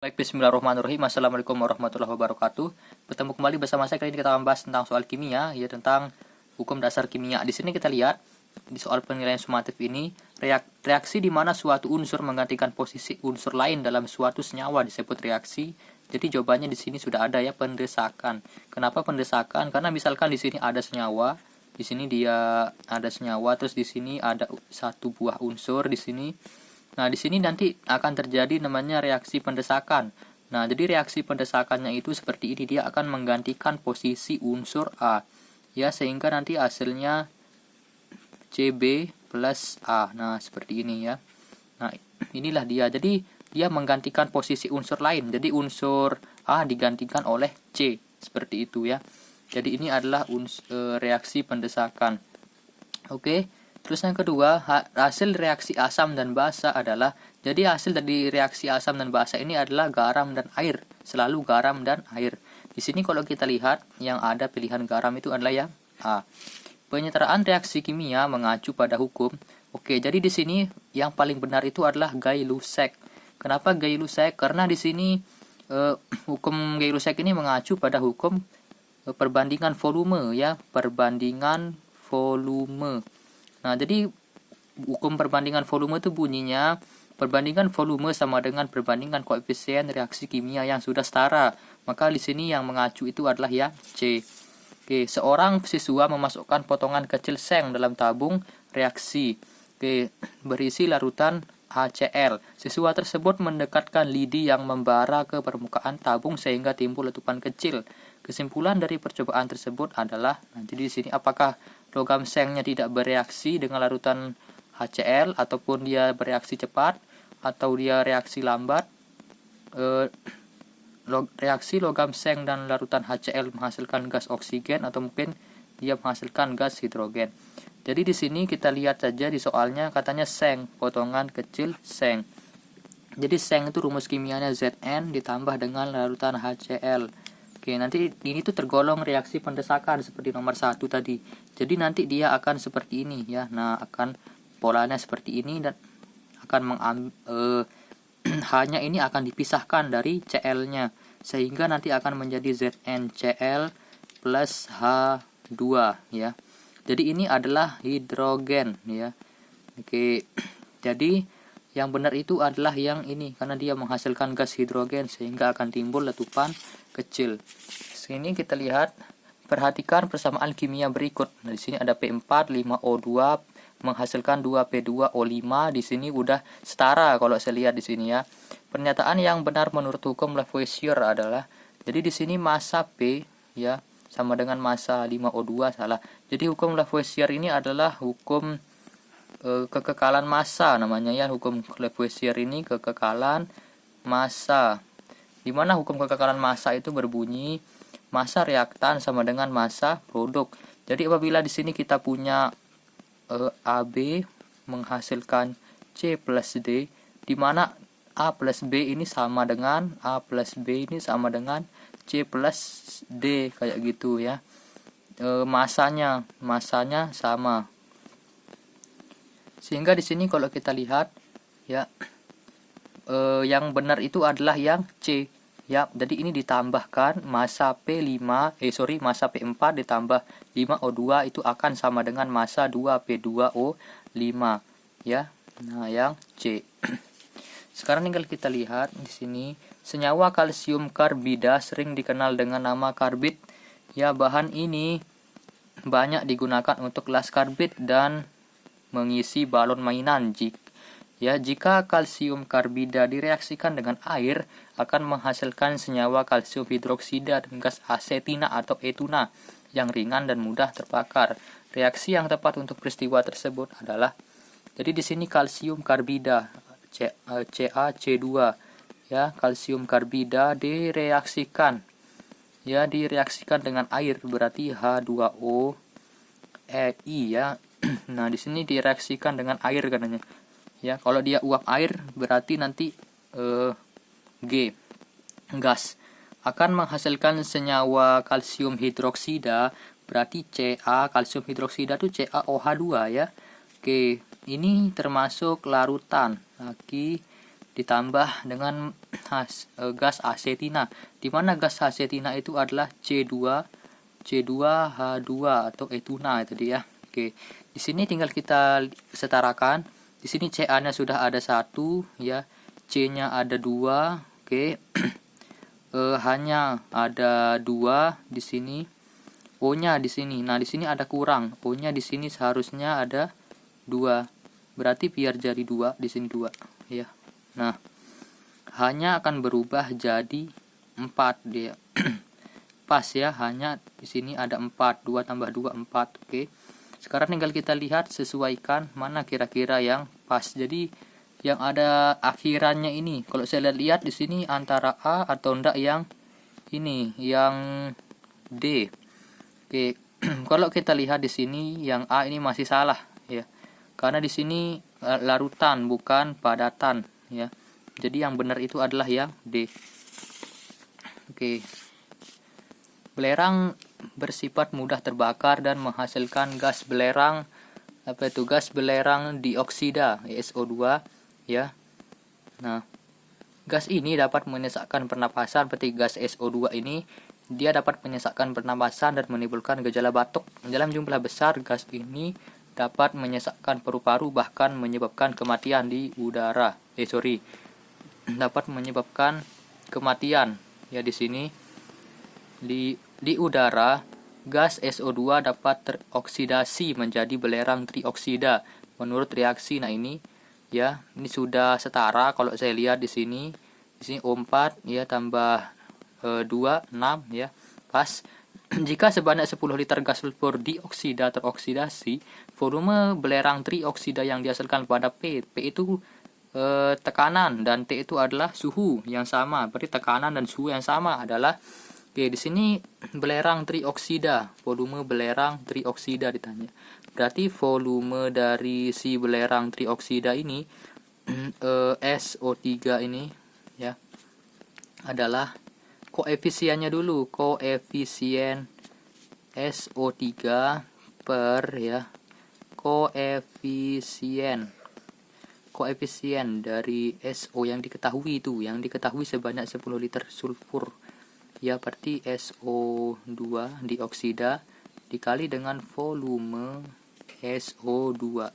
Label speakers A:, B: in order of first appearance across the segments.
A: Baik, bismillahirrahmanirrahim. Assalamualaikum warahmatullahi wabarakatuh. Bertemu kembali bersama saya. Kali ini kita akan bahas tentang soal kimia, ya, tentang hukum dasar kimia. Di sini kita lihat di soal penilaian sumatif ini, reaksi di mana suatu unsur menggantikan posisi unsur lain dalam suatu senyawa disebut reaksi. Jadi jawabannya di sini sudah ada, ya, pendesakan. Kenapa pendesakan? Karena misalkan di sini ada senyawa, di sini dia ada senyawa, terus di sini ada satu buah unsur di sini. Nah, di sini nanti akan terjadi namanya reaksi pendesakan. Nah, jadi reaksi pendesakannya itu seperti ini, dia akan menggantikan posisi unsur A, ya, sehingga nanti hasilnya Cb plus A. Nah, seperti ini, ya. Nah, inilah dia. Jadi dia menggantikan posisi unsur lain. Jadi unsur A digantikan oleh C, seperti itu, ya. Jadi ini adalah reaksi pendesakan. Oke. Terus yang kedua, hasil reaksi asam dan basa adalah, jadi hasil dari reaksi asam dan basa ini adalah garam dan air, selalu garam dan air. Di sini kalau kita lihat yang ada pilihan garam itu adalah yang A. Penyetaraan reaksi kimia mengacu pada hukum. Oke, jadi di sini yang paling benar itu adalah Gay-Lussac. Kenapa Gay-Lussac? Karena di sini hukum Gay-Lussac ini mengacu pada hukum perbandingan volume, ya, perbandingan volume. Nah, jadi hukum perbandingan volume itu bunyinya perbandingan volume sama dengan perbandingan koefisien reaksi kimia yang sudah setara. Maka di sini yang mengacu itu adalah yang C. Oke, seorang siswa memasukkan potongan kecil seng dalam tabung reaksi, berisi larutan HCl. Siswa tersebut mendekatkan lidi yang membara ke permukaan tabung sehingga timbul letupan kecil. Kesimpulan dari percobaan tersebut adalah, nanti di sini apakah logam sengnya tidak bereaksi dengan larutan HCl, ataupun dia bereaksi cepat, atau dia reaksi lambat. Reaksi logam seng dan larutan HCl menghasilkan gas oksigen, atau mungkin dia menghasilkan gas hidrogen. Jadi di sini kita lihat saja di soalnya, katanya seng, potongan kecil seng. Jadi seng itu rumus kimianya Zn ditambah dengan larutan HCl. Oke, nanti ini tuh tergolong reaksi pendesakan seperti nomor 1 tadi. Jadi nanti dia akan seperti ini, ya. Nah, akan polanya seperti ini dan akan H-nya ini akan dipisahkan dari Cl-nya sehingga nanti akan menjadi ZnCl plus H2, ya. Jadi ini adalah hidrogen, ya. Oke. Jadi yang benar itu adalah yang ini, karena dia menghasilkan gas hidrogen sehingga akan timbul letupan kecil. Sini kita lihat, perhatikan persamaan kimia berikut. Nah, di sini ada P4 5O2 menghasilkan 2P2O5. Di sini udah setara kalau saya lihat di sini, ya. Pernyataan yang benar menurut hukum Lavoisier adalah, jadi di sini massa P, ya, sama dengan massa 5O2, salah. Jadi hukum Lavoisier ini adalah hukum kekekalan massa namanya, ya. Hukum Lavoisier ini kekekalan massa, di mana hukum kekekalan massa itu berbunyi massa reaktan sama dengan massa produk. Jadi apabila di sini kita punya AB menghasilkan C plus D, di mana A plus B ini sama dengan A plus B ini sama dengan C plus D, kayak gitu, ya. Masanya sama. Sehingga di sini kalau kita lihat, ya, yang benar itu adalah yang C, ya. Jadi ini ditambahkan massa massa P4 ditambah 5O2 itu akan sama dengan massa 2P2O5, ya. Nah, yang C. Sekarang tinggal kita lihat di sini, senyawa kalsium karbida sering dikenal dengan nama karbid, ya. Bahan ini banyak digunakan untuk gelas karbid dan mengisi balon mainan. Jika kalsium karbida direaksikan dengan air, akan menghasilkan senyawa kalsium hidroksida dan gas asetina atau etuna yang ringan dan mudah terbakar. Reaksi yang tepat untuk peristiwa tersebut adalah, jadi di sini kalsium karbida CaC2, ya, kalsium karbida direaksikan dengan air, berarti H2O EI, ya. Nah, di sini direaksikan dengan air katanya, ya. Kalau dia uap air berarti nanti gas akan menghasilkan senyawa kalsium hidroksida, berarti Ca, kalsium hidroksida itu CaOH2, ya. Oke, ini termasuk larutan. Lagi ditambah dengan gas asetina, di mana gas asetina itu adalah C2H2 atau etuna itu dia. Oke, di sini tinggal kita setarakan. Di sini Ca-nya sudah ada 1 ya, C-nya ada 2. Oke. Hanya ada 2 di sini. O-nya di sini. Nah, di sini ada kurang. O-nya di sini seharusnya ada 2. Berarti biar jadi 2, di sini 2 ya. Nah, hanya akan berubah jadi 4 dia. Pas ya, hanya di sini ada 4. 2 tambah 2 4. Oke. Sekarang tinggal kita lihat sesuaikan mana kira-kira yang pas. Jadi yang ada akhirannya ini, kalau saya lihat di sini antara A atau enggak yang ini, yang D. Oke. Kalau kita lihat di sini yang A ini masih salah ya. Karena di sini larutan bukan padatan ya. Jadi yang benar itu adalah yang D. Oke. Belerang bersifat mudah terbakar dan menghasilkan gas belerang gas belerang dioksida SO2 ya. Nah, gas ini dapat menyesakkan pernapasan. Seperti gas SO2 ini dia dapat menyesakkan pernapasan dan menimbulkan gejala batuk. Dalam jumlah besar, gas ini dapat menyesakkan paru-paru bahkan menyebabkan kematian di udara. Dapat menyebabkan kematian ya. Di sini di udara, gas SO2 dapat teroksidasi menjadi belerang trioksida menurut reaksi. Nah, ini ya, ini sudah setara. Kalau saya lihat di sini O4 ya tambah 2 6 ya, pas. Jika sebanyak 10 liter gas sulfur dioksida teroksidasi, volume belerang trioksida yang dihasilkan pada P itu tekanan dan T itu adalah suhu yang sama. Berarti tekanan dan suhu yang sama adalah. Oke, di sini belerang trioksida, volume belerang trioksida ditanya. Berarti volume dari si belerang trioksida ini SO3 ini ya adalah koefisiennya dulu, koefisien SO3 per ya, koefisien dari SO yang diketahui itu, yang diketahui sebanyak 10 liter sulfur. Ya, berarti SO2 dioksida dikali dengan volume SO2.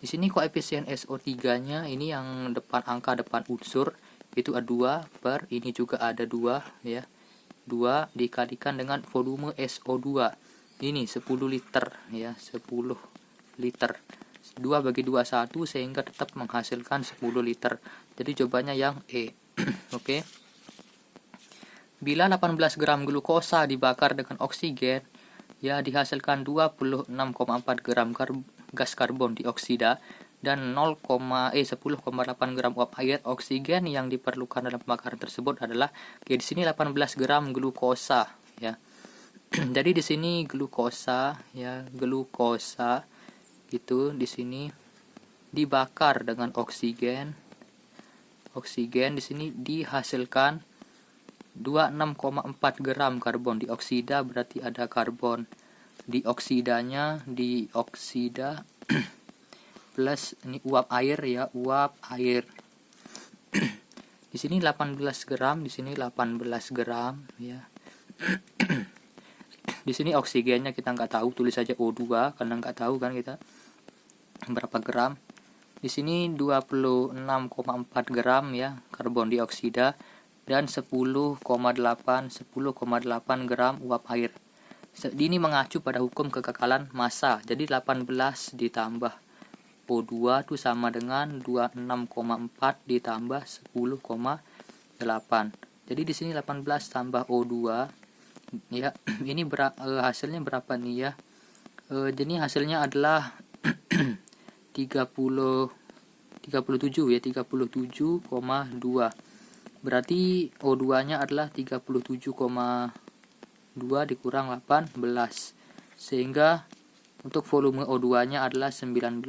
A: Di sini koefisien SO3-nya ini yang angka depan unsur itu ada 2 per ini juga ada 2 ya. 2 dikalikan dengan volume SO2. Ini 10 liter ya, 10 liter. 2 bagi 2 1 sehingga tetap menghasilkan 10 liter. Jadi jawabannya yang E. Oke. Bila 18 gram glukosa dibakar dengan oksigen, ya dihasilkan 26,4 gram gas karbon dioksida dan 10,8 gram uap air. Oksigen yang diperlukan dalam pembakaran tersebut adalah di sini 18 gram glukosa ya. Jadi di sini glukosa ya, glukosa gitu di sini dibakar dengan oksigen. Oksigen di sini dihasilkan 26,4 gram karbon dioksida, berarti ada karbon dioksidanya, dioksida plus ini uap air ya, uap air. Di sini 18 gram, di sini 18 gram ya. Di sini oksigennya kita nggak tahu, tulis saja O2 karena nggak tahu kan kita berapa gram. Di sini 26,4 gram ya karbon dioksida dan 10,8 gram uap air. Ini mengacu pada hukum kekekalan massa. Jadi 18 ditambah O2 itu sama dengan 26,4 ditambah 10,8. Jadi di sini 18 tambah O2 ya. Ini hasilnya berapa nih ya? Jadi hasilnya adalah 37 ya, 37,2. Berarti O2-nya adalah 37,2 dikurang 18. Sehingga untuk volume O2-nya adalah 19,2.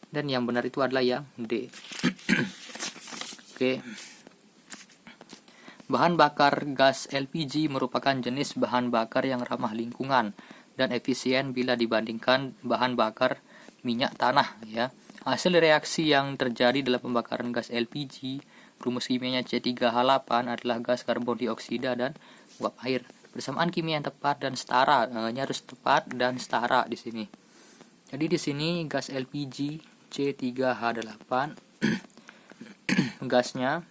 A: Dan yang benar itu adalah yang D. Oke. Bahan bakar gas LPG merupakan jenis bahan bakar yang ramah lingkungan dan efisien bila dibandingkan bahan bakar minyak tanah ya. Hasil reaksi yang terjadi dalam pembakaran gas LPG, rumus kimianya C3H8 adalah gas karbon dioksida dan uap air. Persamaan kimia yang tepat dan setara, ini harus tepat dan setara di sini. Jadi di sini gas LPG C3H8 gasnya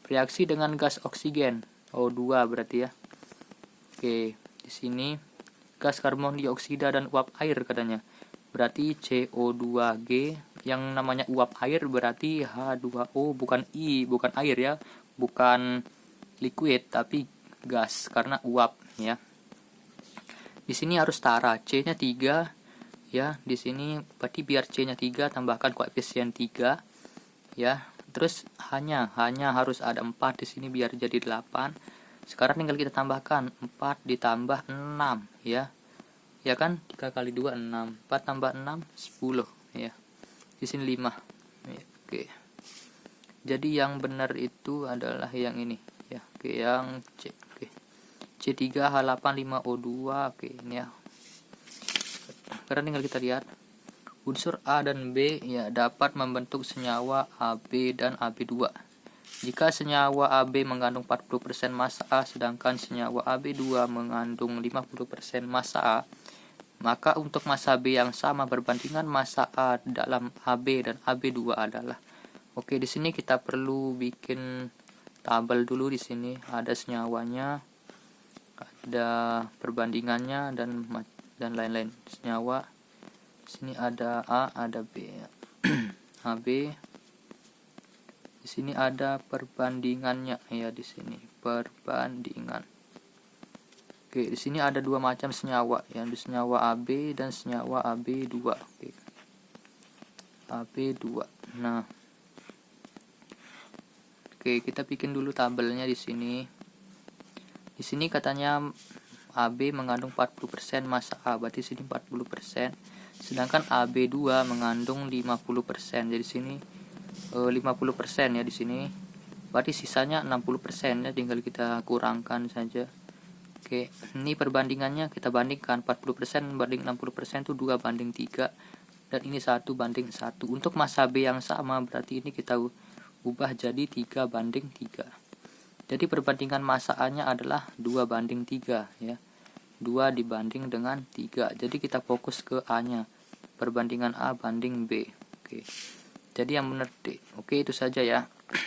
A: bereaksi dengan gas oksigen O2 berarti ya. Oke, di sini gas karbon dioksida dan uap air katanya. Berarti CO2G, yang namanya uap air berarti H2O, bukan bukan air ya, bukan liquid tapi gas karena uap ya. Di sini harus setara, C-nya 3 ya. Di sini berarti biar C-nya 3 tambahkan koefisien 3 ya. Terus hanya harus ada 4 di sini biar jadi 8. Sekarang tinggal kita tambahkan 4 ditambah 6 ya. Ya kan, 3 kali 2 6, 4 tambah 6 10 ya. Di sini 5 ya, oke. Jadi yang benar itu adalah yang ini ya. Oke, yang C. Oke. C3H85O2. Oke, ini ya. Sekarang tinggal kita lihat unsur A dan B ya dapat membentuk senyawa AB dan AB2. Jika senyawa AB mengandung 40% massa A sedangkan senyawa AB2 mengandung 50% massa A, maka untuk massa B yang sama berbandingan massa A dalam AB dan AB2 adalah. Oke, di sini kita perlu bikin tabel dulu. Di sini ada senyawanya, ada perbandingannya dan lain-lain senyawa. Di sini ada A, ada B. AB. Di sini ada perbandingannya ya, di sini perbandingan. Oke, di sini ada dua macam senyawa, yang di senyawa AB dan senyawa AB2. Oke. AB2. Nah. Oke, kita bikin dulu tabelnya di sini. Di sini katanya AB mengandung 40% massa A, berarti sini 40%. Sedangkan AB2 mengandung 50%. Jadi sini 50% ya di sini. Berarti sisanya 60% ya, tinggal kita kurangkan saja. Oke, ini perbandingannya kita bandingkan 40% banding 60% itu 2:3 dan ini 1:1. Untuk massa B yang sama berarti ini kita ubah jadi 3:3. Jadi perbandingan massa A-nya adalah 2:3 ya. 2 dibanding dengan 3. Jadi kita fokus ke A-nya. Perbandingan A banding B. Oke. Jadi yang benar D. Oke, itu saja ya.